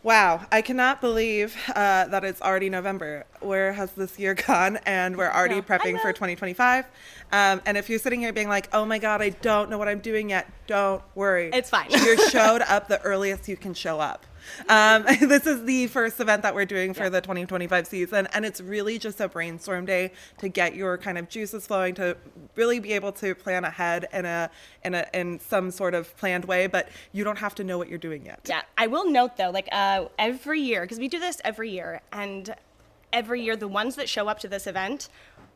Wow, I cannot believe that it's already November. Where has this year gone? And we're already prepping for 2025. And if you're sitting here being like, oh my God, I don't know what I'm doing yet, don't worry. It's fine. You showed up the earliest you can show up. This is the first event that we're doing for the 2025 season, and it's really just a brainstorm day to get your kind of juices flowing, to really be able to plan ahead in some sort of planned way, but you don't have to know what you're doing yet. Yeah, I will note though, like every year, because we do this every year, and every year the ones that show up to this event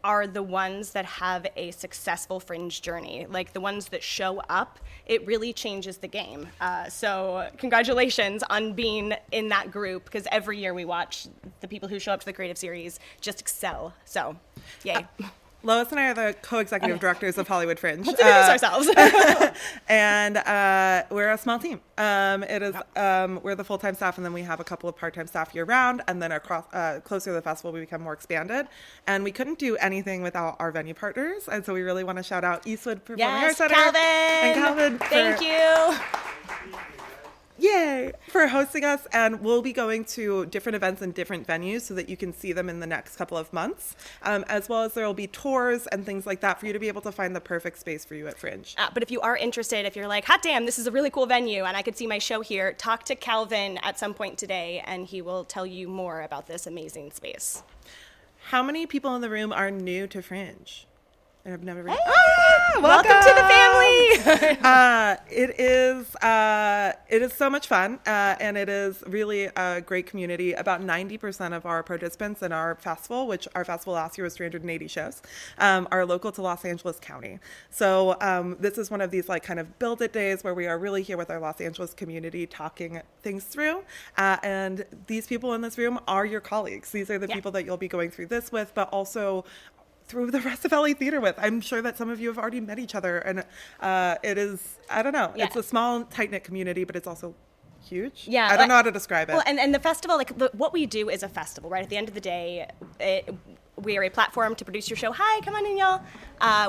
are the ones that have a successful Fringe journey. Like the ones that show up, it really changes the game. So congratulations on being in that group, because every year we watch the people who show up to the creative series just excel. So yay. Lois and I are the co-executive directors of Hollywood Fringe. Let's introduce ourselves. And we're a small team. We're the full-time staff, and then we have a couple of part-time staff year-round, and then closer to the festival, we become more expanded. And we couldn't do anything without our venue partners, and so we really want to shout out Eastwood Performing Arts Center. Calvin! And Calvin. Thank you. Yay, for hosting us, and we'll be going to different events in different venues so that you can see them in the next couple of months, as well as there will be tours and things like that for you to be able to find the perfect space for you at Fringe. But if you are interested, if you're like, hot damn, this is a really cool venue and I could see my show here, talk to Calvin at some point today and he will tell you more about this amazing space. How many people in the room are new to Fringe? I've never read. Welcome to the family. It is so much fun, and it is really a great community. About 90% of our participants in our festival, which our festival last year was 380 shows, are local to Los Angeles County. So this is one of these like kind of build it days where we are really here with our Los Angeles community talking things through. And these people in this room are your colleagues. These are the people that you'll be going through this with, but also through the rest of LA Theater with. I'm sure that some of you have already met each other, and it is, I don't know, it's a small, tight-knit community, but it's also huge. Yeah. I don't know how to describe it. Well, and the festival, like what we do is a festival, right? At the end of the day, we are a platform to produce your show. Hi, come on in, y'all.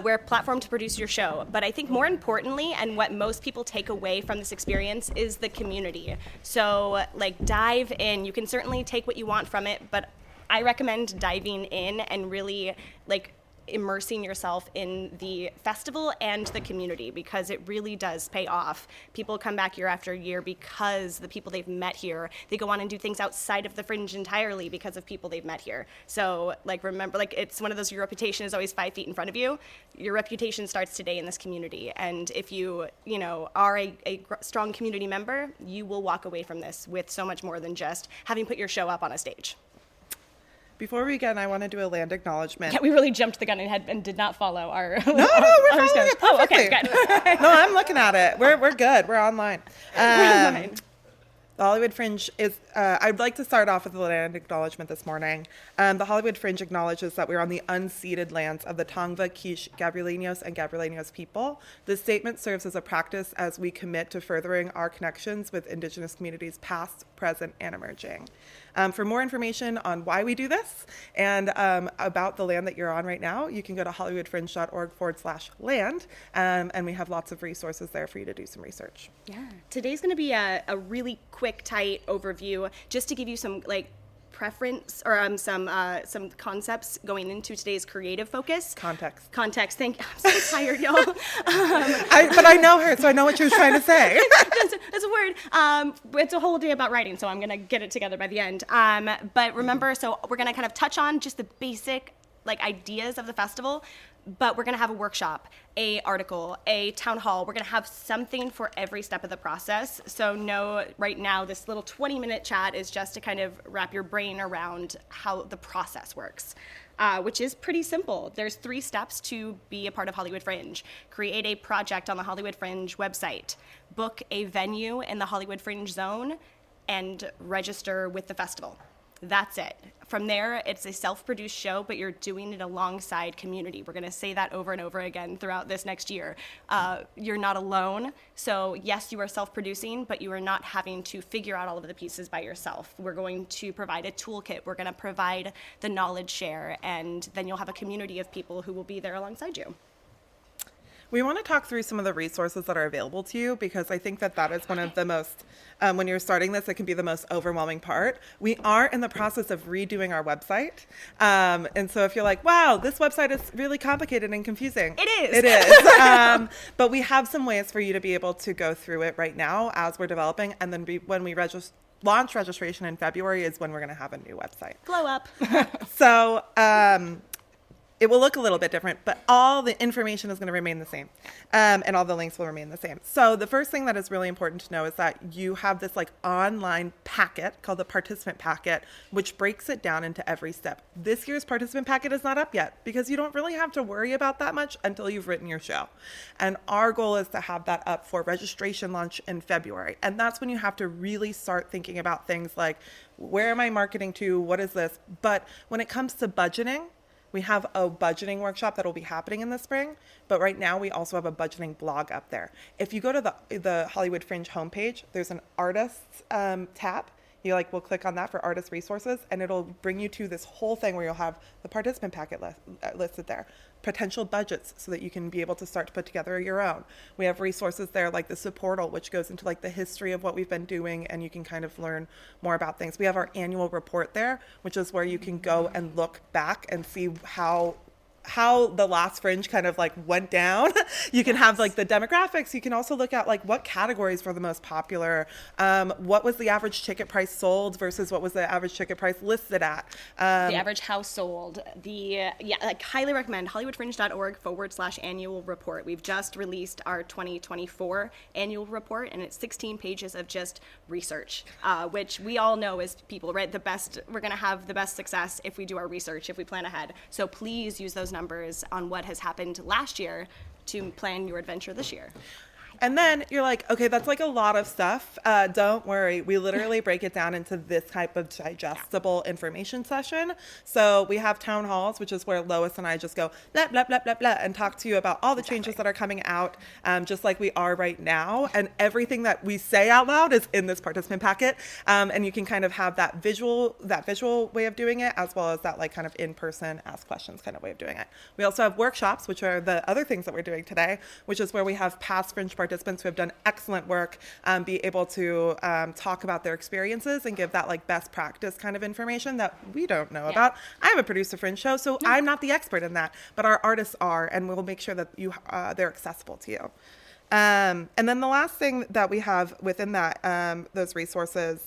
We're a platform to produce your show. But I think more importantly, and what most people take away from this experience is the community. So like dive in. You can certainly take what you want from it, but I recommend diving in and really like immersing yourself in the festival and the community, because it really does pay off. People come back year after year because the people they've met here, they go on and do things outside of the Fringe entirely because of people they've met here. So like remember, like it's one of those, your reputation is always 5 feet in front of you. Your reputation starts today in this community. And if you are a strong community member, you will walk away from this with so much more than just having put your show up on a stage. Before we begin, I want to do a land acknowledgement. Yeah, we really jumped the gun and did not follow our. No, we're following it perfectly. Oh, okay, good. No, I'm looking at it. We're good. We're online. We're online. The Hollywood Fringe is, I'd like to start off with a land acknowledgement this morning. The Hollywood Fringe acknowledges that we're on the unceded lands of the Tongva, Quiche, Gabrielinos, and Gabrielinos people. This statement serves as a practice as we commit to furthering our connections with Indigenous communities past, present, and emerging. For more information on why we do this and about the land that you're on right now, you can go to hollywoodfringe.org/land, and we have lots of resources there for you to do some research. Yeah. Today's going to be a really quick, tight overview just to give you some like preference or some concepts going into today's creative focus. Context. Thank you. I'm so tired, y'all. But I know her, so I know what she was trying to say. That's a word. It's a whole day about writing, so I'm going to get it together by the end. But remember, so we're going to kind of touch on just the basic like ideas of the festival, but we're going to have a workshop, a article, a town hall. We're going to have something for every step of the process. So no, right now, this little 20-minute chat is just to kind of wrap your brain around how the process works, which is pretty simple. There's 3 steps to be a part of Hollywood Fringe. Create a project on the Hollywood Fringe website, book a venue in the Hollywood Fringe zone, and register with the festival. That's it. From there, it's a self-produced show, but you're doing it alongside community. We're going to say that over and over again throughout this next year. You're not alone. So yes, you are self-producing, but you are not having to figure out all of the pieces by yourself. We're going to provide a toolkit. We're going to provide the knowledge share, and then you'll have a community of people who will be there alongside you. We want to talk through some of the resources that are available to you, because I think that is one of the most, when you're starting this, it can be the most overwhelming part. We are in the process of redoing our website. And so if you're like, wow, this website is really complicated and confusing. It is. It is. But we have some ways for you to be able to go through it right now as we're developing. And then when we launch registration in February is when we're going to have a new website. Glow up. So it will look a little bit different, but all the information is going to remain the same, and all the links will remain the same. So the first thing that is really important to know is that you have this like online packet called the participant packet, which breaks it down into every step. This year's participant packet is not up yet because you don't really have to worry about that much until you've written your show. And our goal is to have that up for registration launch in February. And that's when you have to really start thinking about things like, where am I marketing to? What is this? But when it comes to budgeting, we have a budgeting workshop that will be happening in the spring, but right now we also have a budgeting blog up there. If you go to the Hollywood Fringe homepage, there's an artists tab. You will click on that for artist resources, and it'll bring you to this whole thing where you'll have the participant packet listed there, potential budgets so that you can be able to start to put together your own. We have resources there like the supportal, which goes into the history of what we've been doing, and you can kind of learn more about things. We have our annual report there, which is where you can go and look back and see how the last Fringe kind of went down. You can have the demographics. You can also look at what categories were the most popular. What was the average ticket price sold versus what was the average ticket price listed at? The average household. Highly recommend hollywoodfringe.org/annual report. We've just released our 2024 annual report, and it's 16 pages of just research, which we all know as people, right? We're going to have the best success if we do our research, if we plan ahead. So please use those numbers on what has happened last year to plan your adventure this year. And then you're like, okay, that's a lot of stuff. Don't worry. We literally break it down into this type of digestible information session. So we have town halls, which is where Lois and I just go blah, blah, blah, blah, blah, and talk to you about all the changes that are coming out, just like we are right now. And everything that we say out loud is in this participant packet. And you can kind of have that visual way of doing it, as well as that kind of in-person ask questions kind of way of doing it. We also have workshops, which are the other things that we're doing today, which is where we have past Fringe participants who have done excellent work be able to talk about their experiences and give that best practice kind of information that we don't know about. I have a producer Fringe show, so I'm not the expert in that, but our artists are, and we'll make sure that they're accessible to you. And then the last thing that we have within that those resources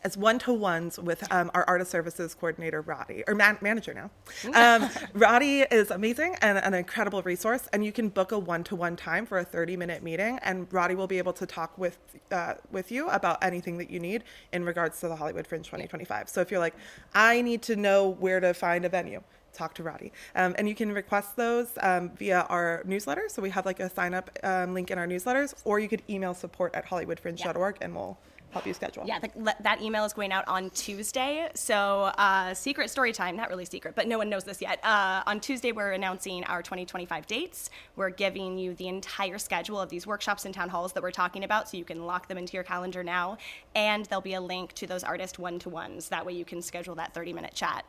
as one-to-ones with our artist services coordinator, Roddy, or manager now. Roddy is amazing and an incredible resource, and you can book a one-to-one time for a 30-minute meeting, and Roddy will be able to talk with you about anything that you need in regards to the Hollywood Fringe 2025. So if you're like, I need to know where to find a venue, talk to Roddy. And you can request those via our newsletter. So we have a sign-up link in our newsletters, or you could email support@hollywoodfringe.org, and we'll help you schedule. Yeah, that email is going out on Tuesday. So secret story time, not really secret, but no one knows this yet. On Tuesday, we're announcing our 2025 dates. We're giving you the entire schedule of these workshops and town halls that we're talking about, so you can lock them into your calendar now. And there'll be a link to those artist one-to-ones. That way you can schedule that 30-minute chat.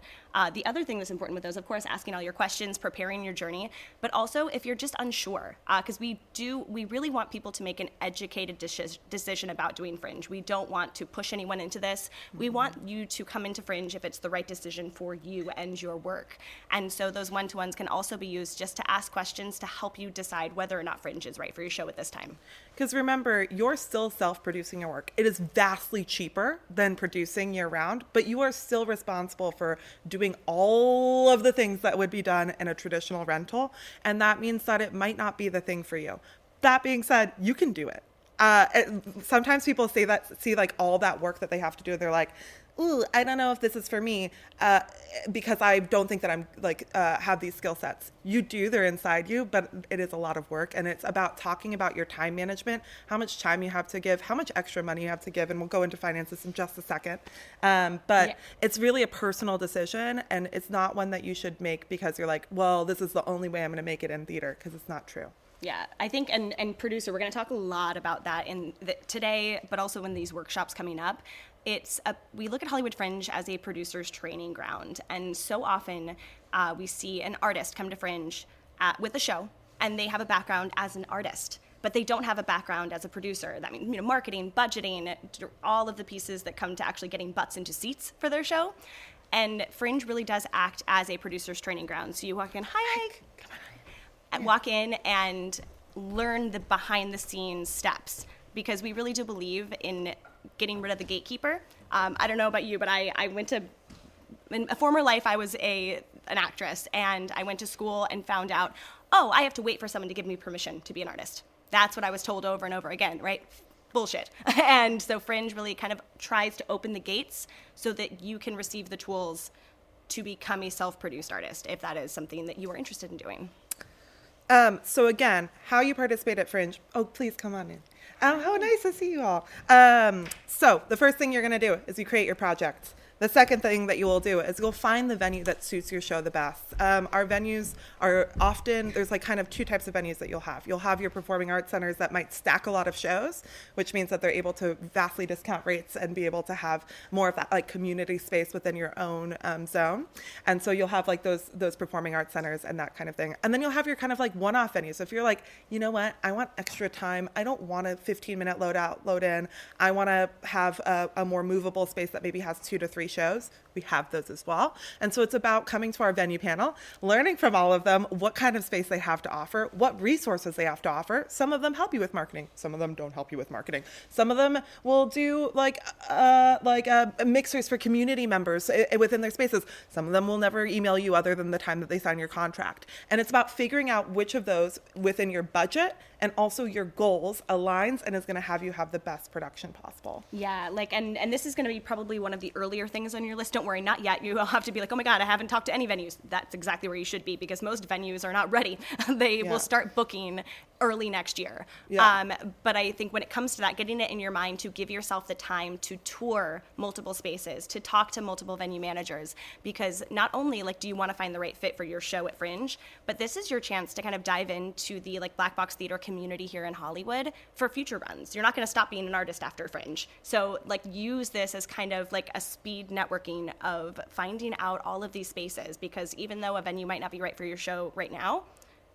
The other thing that's important with those, of course, asking all your questions, preparing your journey, but also if you're just unsure, because we really want people to make an educated decision about doing Fringe. We don't want to push anyone into this. We want you to come into Fringe if it's the right decision for you and your work. And so those one-to-ones can also be used just to ask questions to help you decide whether or not Fringe is right for your show at this time. Because remember, you're still self-producing your work. It is vastly cheaper than producing year-round, but you are still responsible for doing all of the ththings that would be done in a traditional rental, and that means that it might not be the thing for you. That being said, you can do it. Sometimes people see all that work that they have to do. They're like, ooh, I don't know if this is for me because I don't think that I'm have these skill sets. You do, they're inside you, but it is a lot of work, and it's about talking about your time management, how much time you have to give, how much extra money you have to give, and we'll go into finances in just a second. But it's really a personal decision, and it's not one that you should make because you're like, well, this is the only way I'm going to make it in theater, because it's not true. Yeah, I think, and producer, we're going to talk a lot about that today, but also in these workshops coming up. We look at Hollywood Fringe as a producer's training ground, and so often we see an artist come to Fringe, with a show, and they have a background as an artist, but they don't have a background as a producer. That means, marketing, budgeting, all of the pieces that come to actually getting butts into seats for their show. And Fringe really does act as a producer's training ground. So you walk in, hi, come on, and walk in and learn the behind the scenes steps, because we really do believe in getting rid of the gatekeeper. I don't know about you, but I went to, in a former life, I was an actress, and I went to school and found out, oh, I have to wait for someone to give me permission to be an artist. That's what I was told over and over again, right? Bullshit. And so Fringe really kind of tries to open the gates so that you can receive the tools to become a self-produced artist, if that is something that you are interested in doing. So again, how you participate at Fringe. Oh, please come on in. How nice to see you all. So the first thing you're going to do is you create your project. The second thing that you will do is you'll find the venue that suits your show the best. Our venues are often, there's like kind of two types of venues that you'll have. You'll have your performing arts centers that might stack a lot of shows, which means that they're able to vastly discount rates and be able to have more of that like community space within your own zone. And so you'll have like those performing arts centers and that kind of thing. And then you'll have your kind of like one-off venues. So if you're like, you know what, I want extra time. I don't want a 15-minute load out, load in. I want to have a more movable space that maybe has 2 to 3 shows. We have those as well. And so it's about coming to our venue panel, learning from all of them what kind of space they have to offer, what resources they have to offer. Some of them help you with marketing. Some of them don't help you with marketing. Some of them will do like mixers for community members within their spaces. Some of them will never email you other than the time that they sign your contract. And it's about figuring out which of those within your budget and also your goals aligns and is going to have you have the best production possible. Yeah, like, and this is going to be probably one of the earlier things on your list. Don't worry, not yet. You'll have to be like, oh my God, I haven't talked to any venues. That's exactly where you should be, because most venues are not ready. They will start booking early next year. Yeah. But I think when it comes to that, getting it in your mind to give yourself the time to tour multiple spaces, to talk to multiple venue managers, because not only like do you want to find the right fit for your show at Fringe, but this is your chance to kind of dive into the like black box theater community here in Hollywood for future runs. You're not going to stop being an artist after Fringe. So like use this as kind of like a speed networking of finding out all of these spaces, because even though a venue might not be right for your show right now,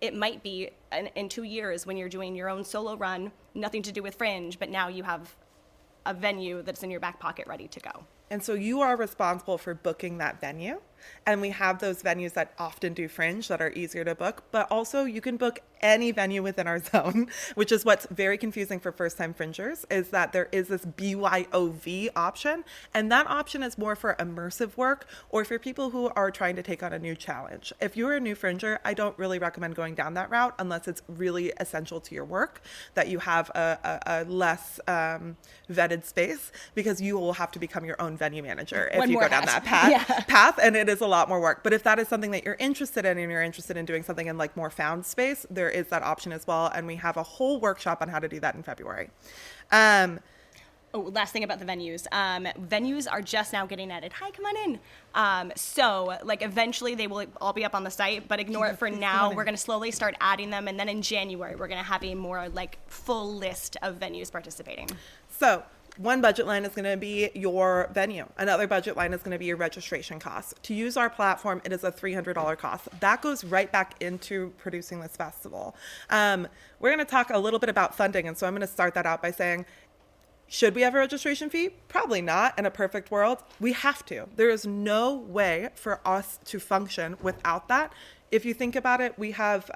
it might be in 2 years when you're doing your own solo run, nothing to do with Fringe, but now you have a venue that's in your back pocket ready to go. And so you are responsible for booking that venue. And we have those venues that often do Fringe that are easier to book, but also you can book any venue within our zone, which is what's very confusing for first-time Fringers, is that there is this BYOV option, and that option is more for immersive work or for people who are trying to take on a new challenge. If you're a new Fringer, I don't really recommend going down that route unless it's really essential to your work, that you have a less vetted space, because you will have to become your own venue manager if you go down that path, and it is a lot more work. But if that is something that you're interested in and you're interested in doing something in like more found space, there is that option as well. And we have a whole workshop on how to do that in February. Last thing about the venues. Venues are just now getting added. Hi, come on in. So like eventually they will all be up on the site, but ignore it for now. We're going to slowly start adding them. And then in January, we're going to have a more like full list of venues participating. So one budget line is going to be your venue. Another budget line is going to be your registration costs. To use our platform, it is a $300 cost. That goes right back into producing this festival. We're going to talk a little bit about funding, and so I'm going to start that out by saying, should we have a registration fee? Probably not. In a perfect world, we have to. There is no way for us to function without that. If you think about it, we have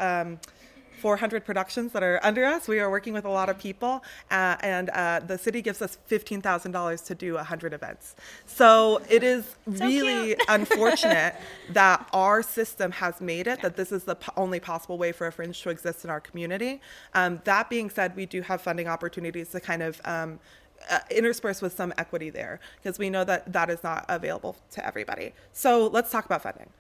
400 productions that are under us. We are working with a lot of people, and the city gives us $15,000 to do 100 events. So it is really unfortunate that our system has made it that this is the only possible way for a Fringe to exist in our community. That being said, we do have funding opportunities to kind of intersperse with some equity there, because we know that that is not available to everybody. So let's talk about funding.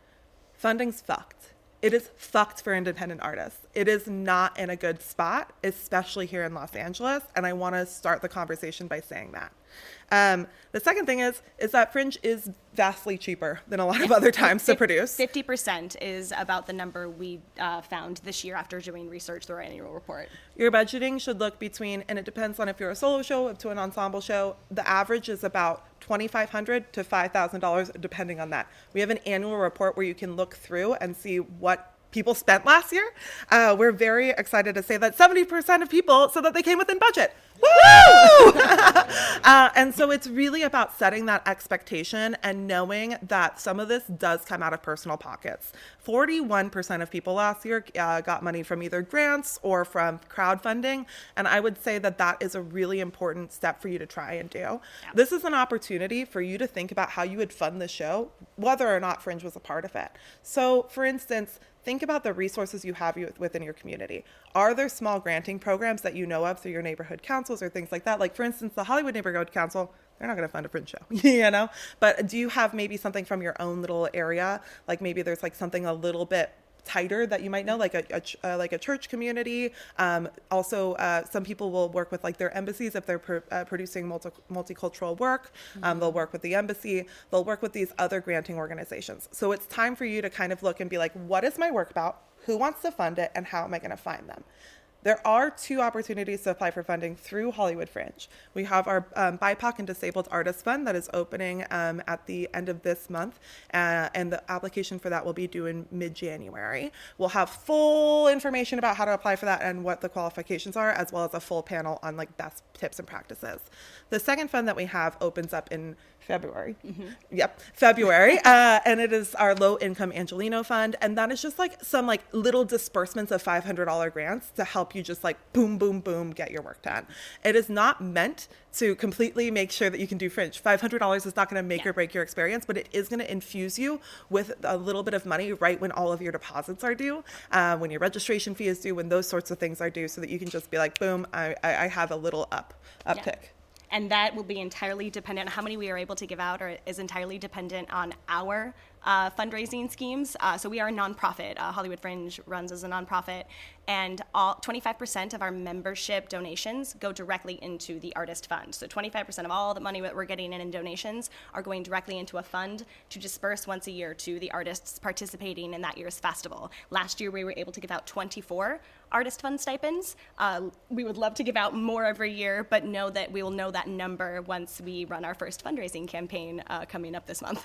Funding's fucked. It is fucked for independent artists. It is not in a good spot, especially here in Los Angeles. And I want to start the conversation by saying that. The second thing is that Fringe is vastly cheaper than a lot of other times to produce. 50% is about the number we found this year after doing research through our annual report. Your budgeting should look between, and it depends on if you're a solo show up to an ensemble show, the average is about $2,500 to $5,000, depending on that. We have an annual report where you can look through and see what people spent last year. We're very excited to say that 70% of people said that they came within budget. Woo! And so it's really about setting that expectation and knowing that some of this does come out of personal pockets. 41% of people last year got money from either grants or from crowdfunding. And I would say that that is a really important step for you to try and do. Yeah. This is an opportunity for you to think about how you would fund the show, whether or not Fringe was a part of it. So for instance, think about the resources you have within your community. Are there small granting programs that you know of through your neighborhood councils or things like that? Like, for instance, the Hollywood Neighborhood Council, they're not going to fund a Fringe show, you know? But do you have maybe something from your own little area? Like maybe there's like something a little bit tighter that you might know, like a church community. Also, some people will work with like their embassies if they're producing multicultural work. They'll work with the embassy. They'll work with these other granting organizations. So it's time for you to kind of look and be like, what is my work about? Who wants to fund it? And how am I going to find them? There are 2 opportunities to apply for funding through Hollywood Fringe. We have our BIPOC and Disabled Artist Fund that is opening at the end of this month, and the application for that will be due in mid-January. We'll have full information about how to apply for that and what the qualifications are, as well as a full panel on like best tips and practices. The second fund that we have opens up in February. February. And it is our low income Angelino fund. And that is just like some like little disbursements of $500 grants to help you just like boom, boom, boom, get your work done. It is not meant to completely make sure that you can do Fringe. $500 is not going to make or break your experience, but it is going to infuse you with a little bit of money right when all of your deposits are due, when your registration fee is due, when those sorts of things are due, so that you can just be like, boom, I have a little uptick. Yeah. And that will be entirely dependent, how many we are able to give out or is entirely dependent on our fundraising schemes. So we are a nonprofit. Hollywood Fringe runs as a nonprofit, and 25% of our membership donations go directly into the artist fund. So 25% of all the money that we're getting in donations are going directly into a fund to disperse once a year to the artists participating in that year's festival. Last year we were able to give out 24 artist fund stipends. We would love to give out more every year, but know that we will know that number once we run our first fundraising campaign coming up this month.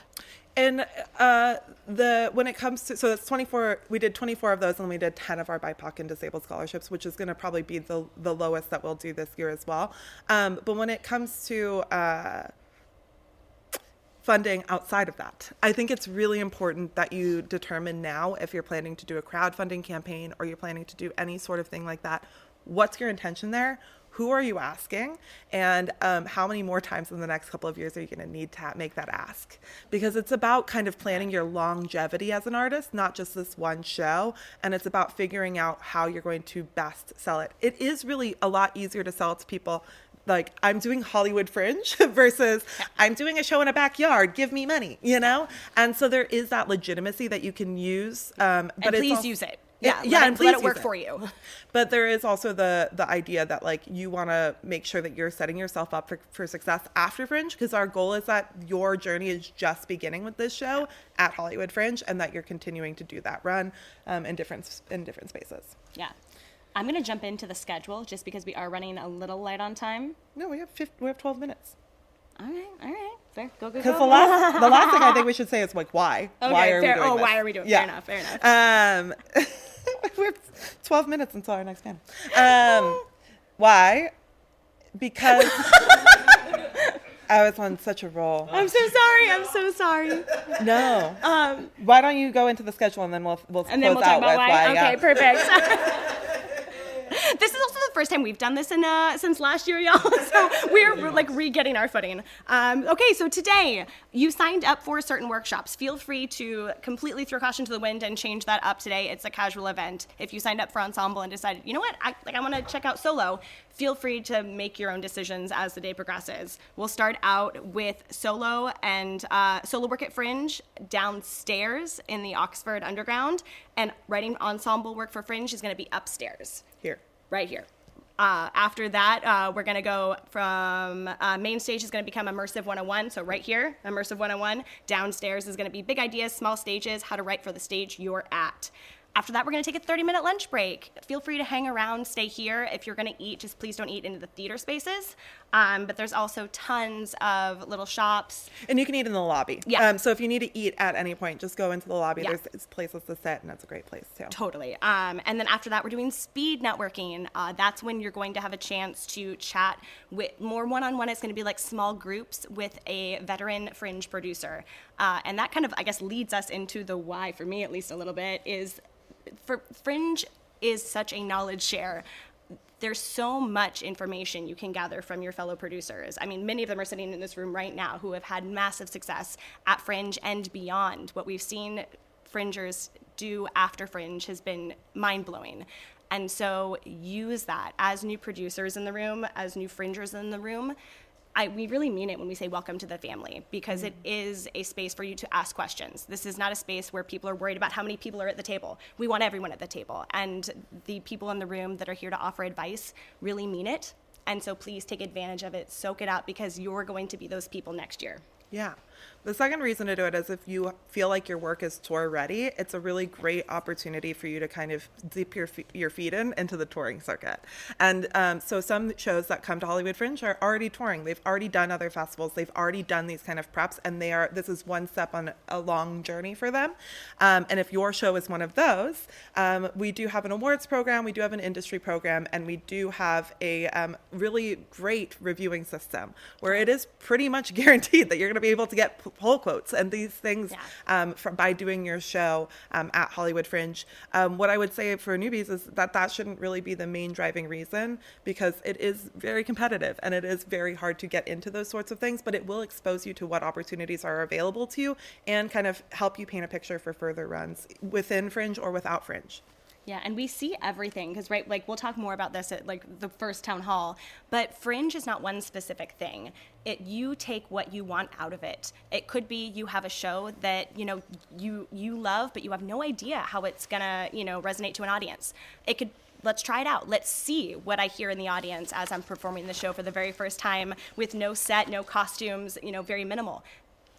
And when it comes to, so it's 24, we did 24 of those, and we did 10 of our BIPOC and disabled scholarships, which is going to probably be the lowest that we'll do this year as well. But when it comes to funding outside of that, I think it's really important that you determine now, if you're planning to do a crowdfunding campaign or you're planning to do any sort of thing like that, what's your intention there? Who are you asking? And how many more times in the next couple of years are you going to need to make that ask? Because it's about kind of planning your longevity as an artist, not just this one show. And it's about figuring out how you're going to best sell it. It is really a lot easier to sell it to people like, I'm doing Hollywood Fringe versus I'm doing a show in a backyard, give me money, you know? And so there is that legitimacy that you can use. But please use it. Yeah, and let it work for you. But there is also the idea that like you want to make sure that you're setting yourself up for success after Fringe, because our goal is that your journey is just beginning with this show at Hollywood Fringe, and that you're continuing to do that run in different spaces. Yeah. I'm going to jump into the schedule just because we are running a little light on time. No, we have 12 minutes. All right. Fair. Go. Because the last thing I think we should say is like, why? Okay, why are we doing this? Why are we doing it? Yeah. Fair enough. We have 12 minutes until our next panel. Why? Because I was on such a roll. I'm so sorry. No. Why don't you go into the schedule and then we'll close talk out about with why. Okay, perfect. This is also the first time we've done this since last year, y'all. So we're like re-getting our footing. Okay, so today you signed up for certain workshops. Feel free to completely throw caution to the wind and change that up today. It's a casual event. If you signed up for ensemble and decided, you know what, I want to check out solo, feel free to make your own decisions as the day progresses. We'll start out with solo and solo work at Fringe downstairs in the Oxford Underground, and writing ensemble work for Fringe is going to be upstairs. Right here. After that, we're going to go from main stage is going to become Immersive 101. So right here, Immersive 101. Downstairs is going to be big ideas, small stages, how to write for the stage you're at. After that, we're going to take a 30-minute lunch break. Feel free to hang around, stay here. If you're going to eat, just please don't eat into the theater spaces. But there's also tons of little shops. And you can eat in the lobby. Yeah. So if you need to eat at any point, just go into the lobby. Yeah. There's places to sit, and that's a great place too. Totally. And then after that, we're doing speed networking. That's when you're going to have a chance to chat with more one-on-one. It's going to be like small groups with a veteran Fringe producer. And that kind of, I guess, leads us into the why, for me at least a little bit, is for Fringe is such a knowledge share. There's so much information you can gather from your fellow producers. I mean, many of them are sitting in this room right now who have had massive success at Fringe and beyond. What we've seen Fringers do after Fringe has been mind-blowing. And so use that as new producers in the room, as new Fringers in the room. We really mean it when we say welcome to the family, because it is a space for you to ask questions. This is not a space where people are worried about how many people are at the table. We want everyone at the table. And the people in the room that are here to offer advice really mean it. And so please take advantage of it, soak it up, because you're going to be those people next year. Yeah. The second reason to do it is if you feel like your work is tour ready, it's a really great opportunity for you to kind of dip your feet into the touring circuit. And so some shows that come to Hollywood Fringe are already touring. They've already done other festivals. They've already done these kind of preps, and this is one step on a long journey for them. And if your show is one of those, we do have an awards program, we do have an industry program, and we do have a really great reviewing system where it is pretty much guaranteed that you're going to be able to get poll quotes and these things by doing your show at Hollywood Fringe. What I would say for newbies is that shouldn't really be the main driving reason, because it is very competitive and it is very hard to get into those sorts of things, but it will expose you to what opportunities are available to you and kind of help you paint a picture for further runs within Fringe or without Fringe. Yeah, and we see everything because, right, like we'll talk more about this at like the first town hall, but Fringe is not one specific thing. You take what you want out of it. It could be you have a show that, you love, but you have no idea how it's gonna, resonate to an audience. Let's try it out. Let's see what I hear in the audience as I'm performing the show for the very first time with no set, no costumes, very minimal.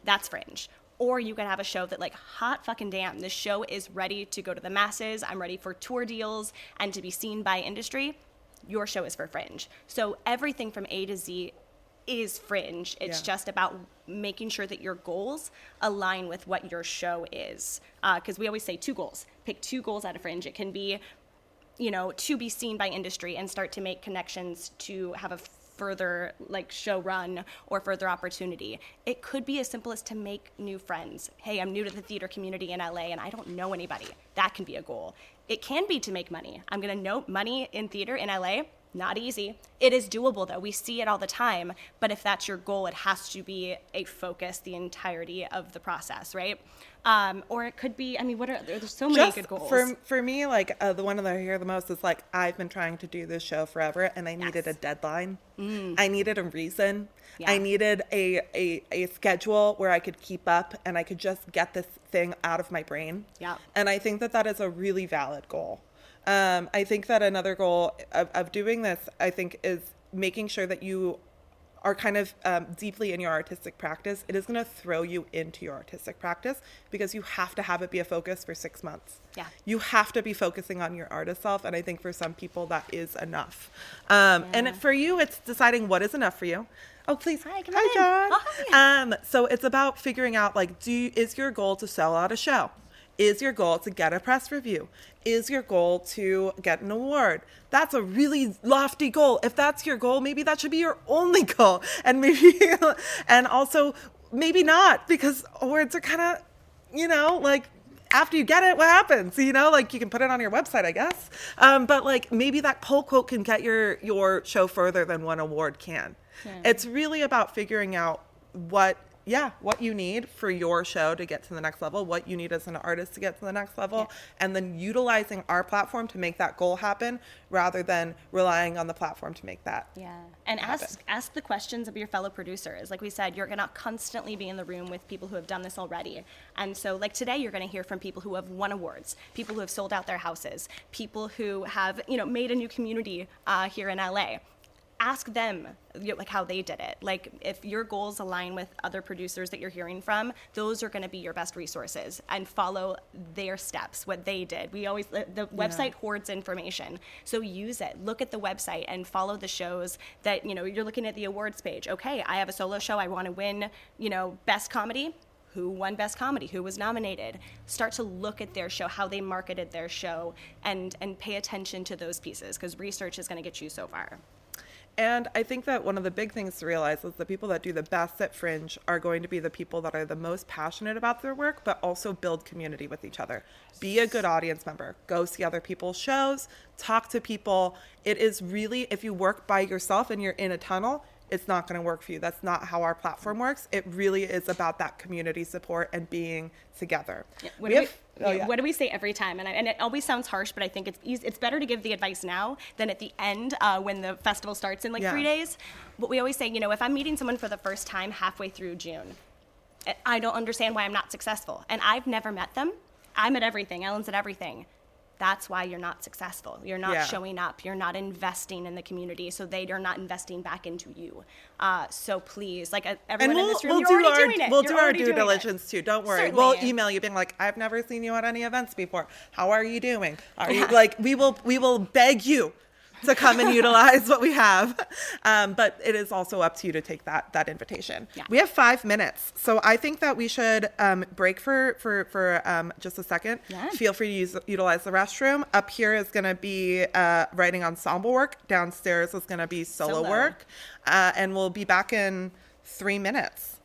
That's Fringe. Or you can have a show that, like, hot fucking damn, this show is ready to go to the masses. I'm ready for tour deals and to be seen by industry. Your show is for Fringe. So everything from A to Z is Fringe. It's just about making sure that your goals align with what your show is. Because we always say 2 goals. Pick 2 goals out of Fringe. It can be, to be seen by industry and start to make connections to have a further show run or further opportunity. It could be as simple as to make new friends. Hey, I'm new to the theater community in LA and I don't know anybody. That can be a goal. It can be to make money. I'm going to note money in theater in LA, not easy. It is doable though. We see it all the time. But if that's your goal, it has to be a focus the entirety of the process, right? Or it could be, there's so many good goals. For me, the one that I hear the most is I've been trying to do this show forever and I needed a deadline. I needed a reason. Yeah. I needed a schedule where I could keep up and I could just get this thing out of my brain. Yeah. And I think that is a really valid goal. I think that another goal of doing this, I think, is making sure that you are kind of deeply in your artistic practice. It is going to throw you into your artistic practice because you have to have it be a focus for 6 months. Yeah. You have to be focusing on your artist self. And I think for some people that is enough. And for you, it's deciding what is enough for you. Oh, please. Hi, John. Oh, hi. So it's about figuring out, is your goal to sell out a show? Is your goal to get a press review? Is your goal to get an award? That's a really lofty goal. If that's your goal, maybe that should be your only goal. And and also maybe not, because awards are kind of, after you get it, what happens? You can put it on your website, I guess. But maybe that poll quote can get your show further than one award can. Yeah. It's really about figuring out what you need for your show to get to the next level, what you need as an artist to get to the next level, and then utilizing our platform to make that goal happen rather than relying on the platform to make that and ask the questions of your fellow producers. Like we said, you're going to constantly be in the room with people who have done this already. And so today you're going to hear from people who have won awards, people who have sold out their houses, people who have, made a new community here in LA. ask them like how they did it. Like if your goals align with other producers that you're hearing from, those are going to be your best resources, and follow their steps, what they did. The website hoards information, so use it. Look at the website and follow the shows that, you're looking at the awards page. Okay, I have a solo show, I want to win, best comedy. Who won best comedy? Who was nominated? Start to look at their show, how they marketed their show, and pay attention to those pieces, because research is going to get you so far. And I think that one of the big things to realize is the people that do the best at Fringe are going to be the people that are the most passionate about their work, but also build community with each other. Be a good audience member. Go see other people's shows. Talk to people. It is really, if you work by yourself and you're in a tunnel, it's not going to work for you. That's not how our platform works. It really is about that community support and being together. Yeah, what do we say every time? And it always sounds harsh, but I think it's better to give the advice now than at the end when the festival starts in 3 days. But we always say, if I'm meeting someone for the first time halfway through June, I don't understand why I'm not successful. And I've never met them. I'm at everything. Ellen's at everything. That's why you're not successful. You're not showing up. You're not investing in the community, so they are not investing back into you. So please, everyone in this room, you're already doing it. We'll do our due diligence too. Don't worry. Certainly. We'll email you being like, I've never seen you at any events before. How are you doing? Are you we will beg you to come and utilize what we have. But it is also up to you to take that invitation. Yeah. We have 5 minutes. So I think that we should break for just a second. Yeah. Feel free to utilize the restroom. Up here is going to be writing ensemble work. Downstairs is going to be solo work. And we'll be back in 3 minutes.